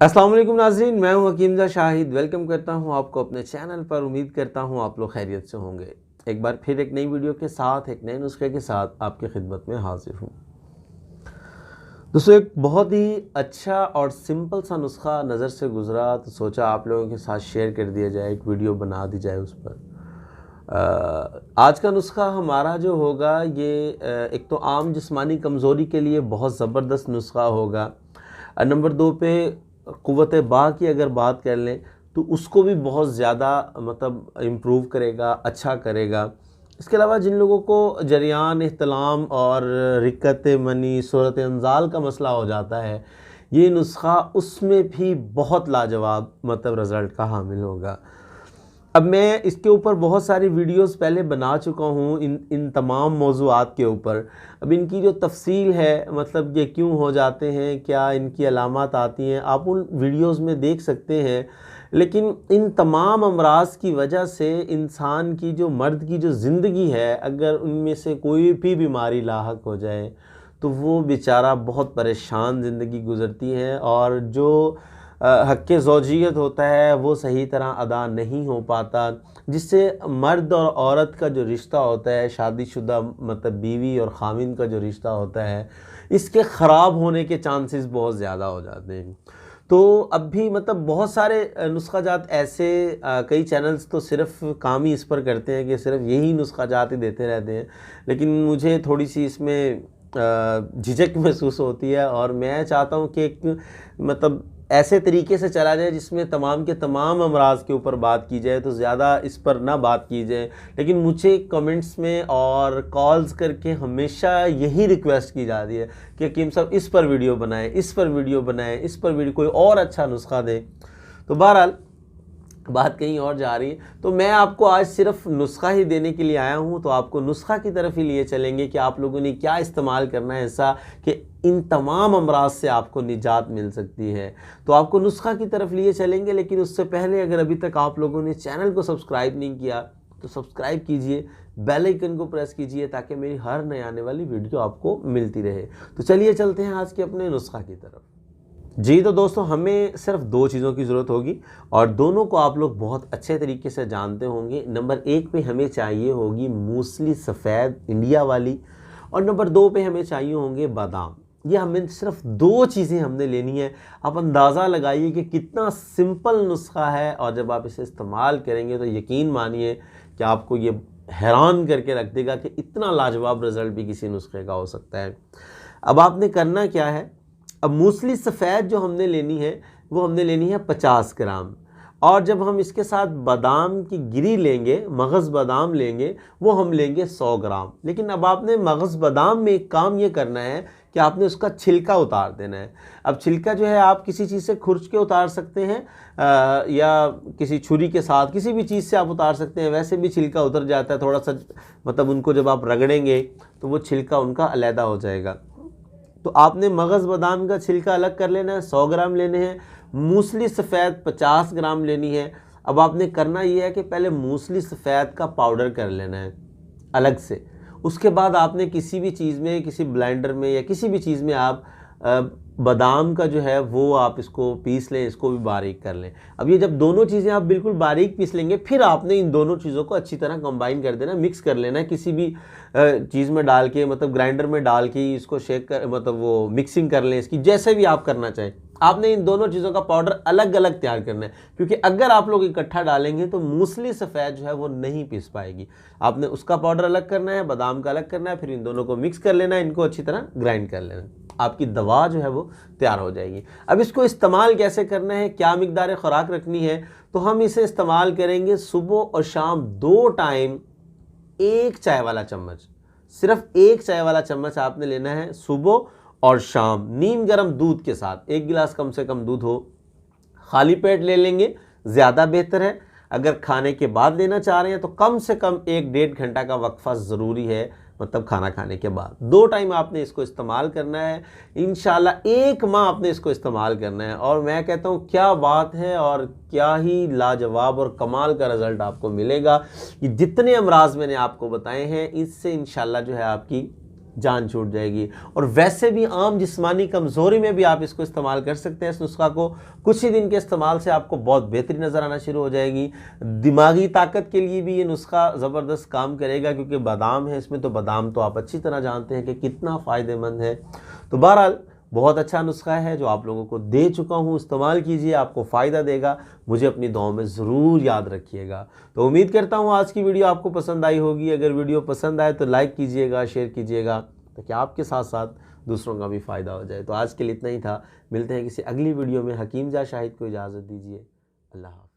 अस्सलाम वालेकुम नाज़रीन, मैं हूं हकीमजा शाहिद। वेलकम करता हूं आपको अपने चैनल पर। उम्मीद करता हूं आप लोग खैरियत से होंगे। एक बार फिर एक नई वीडियो के साथ, एक नए नुस्खे के साथ आपकी खिदमत में हाजिर हूं। दोस्तों, एक बहुत ही अच्छा और सिंपल सा नुस्खा नज़र से गुजरा तो सोचा आप लोगों के साथ शेयर कर दिया जाए, एक वीडियो बना दी जाए उस पर। आज का नुस्खा हमारा जो होगा ये एक तो आम जिस्मानी कमज़ोरी के लिए बहुत ज़बरदस्त नुस्खा होगा। नंबर 2 पे क़ुव्वत बा की अगर बात कर लें तो उसको भी बहुत ज़्यादा मतलब इम्प्रूव करेगा, अच्छा करेगा। इसके अलावा जिन लोगों को जरियान, इह्तिलाम और रिक्कत मनी, सूरत इंज़ाल का मसला हो जाता है, ये नुस्खा उसमें भी बहुत लाजवाब मतलब रिज़ल्ट का हामिल होगा। अब मैं इसके ऊपर बहुत सारी वीडियोस पहले बना चुका हूँ इन तमाम मौज़ूआत के ऊपर। अब इनकी जो तफ़सील है, मतलब ये क्यों हो जाते हैं, क्या इनकी अलामात आती हैं, आप उन वीडियोस में देख सकते हैं। लेकिन इन तमाम अमराज़ की वजह से इंसान की जो मर्द की जो ज़िंदगी है, अगर उनमें से कोई भी बीमारी लाहक हो जाए तो वो बेचारा बहुत परेशान ज़िंदगी गुज़रती है और जो हक़ ज़ौजियत होता है वो सही तरह अदा नहीं हो पाता, जिससे मर्द और औरत का जो रिश्ता होता है, शादीशुदा मतलब बीवी और ख़ाविंद का जो रिश्ता होता है, इसके ख़राब होने के चांसेस बहुत ज़्यादा हो जाते हैं। तो अब भी मतलब बहुत सारे नुस्ख़ाजात ऐसे कई चैनल्स तो सिर्फ़ काम ही इस पर करते हैं कि सिर्फ़ यही नुस्ख़ाजात ही देते रहते हैं। लेकिन मुझे थोड़ी-सी इसमें झिझक महसूस होती है और मैं चाहता हूँ कि एक मतलब ऐसे तरीके से चला जाए जिसमें तमाम के तमाम अमराज़ के ऊपर बात की जाए, तो ज़्यादा इस पर ना बात की जाए। लेकिन मुझे कमेंट्स में और कॉल्स करके हमेशा यही रिक्वेस्ट की जा रही है कि हकीम साहब इस पर वीडियो बनाएं, इस पर वीडियो बनाएं, इस पर वीडियो, कोई और अच्छा नुस्खा दें। तो बहरहाल बात कहीं और जा रही है, तो मैं आपको आज सिर्फ नुस्खा ही देने के लिए आया हूं। तो आपको नुस्खा की तरफ ही लिए चलेंगे कि आप लोगों ने क्या इस्तेमाल करना है ऐसा कि इन तमाम अमराज से आपको निजात मिल सकती है। तो आपको नुस्खा की तरफ लिए चलेंगे, लेकिन उससे पहले अगर अभी तक आप लोगों ने चैनल को सब्सक्राइब नहीं किया तो सब्सक्राइब कीजिए, बेल आइकन को प्रेस कीजिए ताकि मेरी हर नई आने वाली वीडियो आपको मिलती रहे। तो चलिए चलते हैं आज के अपने नुस्खा की तरफ। जी, तो दोस्तों हमें सिर्फ 2 चीज़ों की ज़रूरत होगी और दोनों को आप लोग बहुत अच्छे तरीके से जानते होंगे। नंबर 1 पे हमें चाहिए होगी मूसली सफ़ेद इंडिया वाली, और नंबर 2 पे हमें चाहिए होंगे बादाम। ये हमें सिर्फ 2 चीज़ें हमने लेनी है। आप अंदाज़ा लगाइए कि कितना सिंपल नुस्खा है, और जब आप इसे इस्तेमाल करेंगे तो यकीन मानिए कि आपको ये हैरान करके रख देगा कि इतना लाजवाब रिज़ल्ट भी किसी नुस्खे का हो सकता है। अब आपने करना क्या है, अब मूसली सफ़ेद जो हमने लेनी है वो हमने लेनी है 50 ग्राम, और जब हम इसके साथ बादाम की गिरी लेंगे, मगज़ बादाम लेंगे, वो हम लेंगे 100 ग्राम। लेकिन अब आपने मगज़ बादाम में एक काम ये करना है कि आपने उसका छिलका उतार देना है। अब छिलका जो है आप किसी चीज़ से खुरच के उतार सकते हैं या किसी छुरी के साथ, किसी भी चीज़ से आप उतार सकते हैं। वैसे भी छिलका उतर जाता है थोड़ा सा, मतलब उनको जब आप रगड़ेंगे तो वो छिलका उनका अलहदा हो जाएगा। तो आपने मगज़ बादाम का छिलका अलग कर लेना है, 100 ग्राम लेने हैं। मूसली सफ़ेद 50 ग्राम लेनी है। अब आपने करना ये है कि पहले मूसली सफ़ेद का पाउडर कर लेना है अलग से। उसके बाद आपने किसी भी चीज़ में, किसी ब्लेंडर में या किसी भी चीज़ में आप बादाम का जो है वो आप इसको पीस लें, इसको भी बारीक कर लें। अब ये जब दोनों चीज़ें आप बिल्कुल बारीक पीस लेंगे, फिर आपने इन दोनों चीज़ों को अच्छी तरह कंबाइन कर देना, मिक्स कर लेना है किसी भी चीज़ में डाल के, मतलब ग्राइंडर में डाल के इसको शेक कर, मतलब वो मिक्सिंग कर लें इसकी, जैसे भी आप करना चाहें। आपने इन दोनों चीज़ों का पाउडर अलग अलग तैयार करना है, क्योंकि अगर आप लोग इकट्ठा डालेंगे तो मूसली सफ़ेद जो है वो नहीं पीस पाएगी। आपने उसका पाउडर अलग करना है, बादाम का अलग करना है, फिर इन दोनों को मिक्स कर लेना है, इनको अच्छी तरह ग्राइंड कर लेना है। आपकी दवा जो है वो तैयार हो जाएगी। अब इसको इस्तेमाल कैसे करना है, क्या मिकदार खुराक रखनी है, तो हम इसे इस्तेमाल करेंगे सुबह और शाम 2 टाइम 1 चाय वाला चम्मच, सिर्फ 1 चाय वाला चम्मच आपने लेना है सुबह और शाम, नीम गर्म दूध के साथ। 1 गिलास कम से कम दूध हो, खाली पेट ले लेंगे ज़्यादा बेहतर है। अगर खाने के बाद लेना चाह रहे हैं तो कम से कम 1-1.5 घंटा का वक्फा ज़रूरी है, मतलब खाना खाने के बाद। 2 टाइम आपने इसको इस्तेमाल करना है। इंशाल्लाह 1 माह आपने इसको इस्तेमाल करना है, और मैं कहता हूँ क्या बात है, और क्या ही लाजवाब और कमाल का रिज़ल्ट आपको मिलेगा। ये जितने अमराज मैंने आपको बताए हैं, इससे इंशाल्लाह जो है आपकी जान छूट जाएगी। और वैसे भी आम जिस्मानी कमज़ोरी में भी आप इसको इस्तेमाल कर सकते हैं। इस नुस्खा को कुछ ही दिन के इस्तेमाल से आपको बहुत बेहतरी नज़र आना शुरू हो जाएगी। दिमागी ताकत के लिए भी ये नुस्खा ज़बरदस्त काम करेगा, क्योंकि बादाम है इसमें, तो बादाम तो आप अच्छी तरह जानते हैं कि कितना फ़ायदेमंद है। तो बहरहाल बहुत अच्छा नुस्खा है जो आप लोगों को दे चुका हूँ, इस्तेमाल कीजिए, आपको फ़ायदा देगा। मुझे अपनी दुआओं में ज़रूर याद रखिएगा। तो उम्मीद करता हूँ आज की वीडियो आपको पसंद आई होगी। अगर वीडियो पसंद आए तो लाइक कीजिएगा, शेयर कीजिएगा, ताकि आपके साथ साथ दूसरों का भी फ़ायदा हो जाए। तो आज के लिए इतना ही था। मिलते हैं किसी अगली वीडियो में। हकीम जा शाहिद को इजाज़त दीजिए। अल्लाह हाफ़िज़।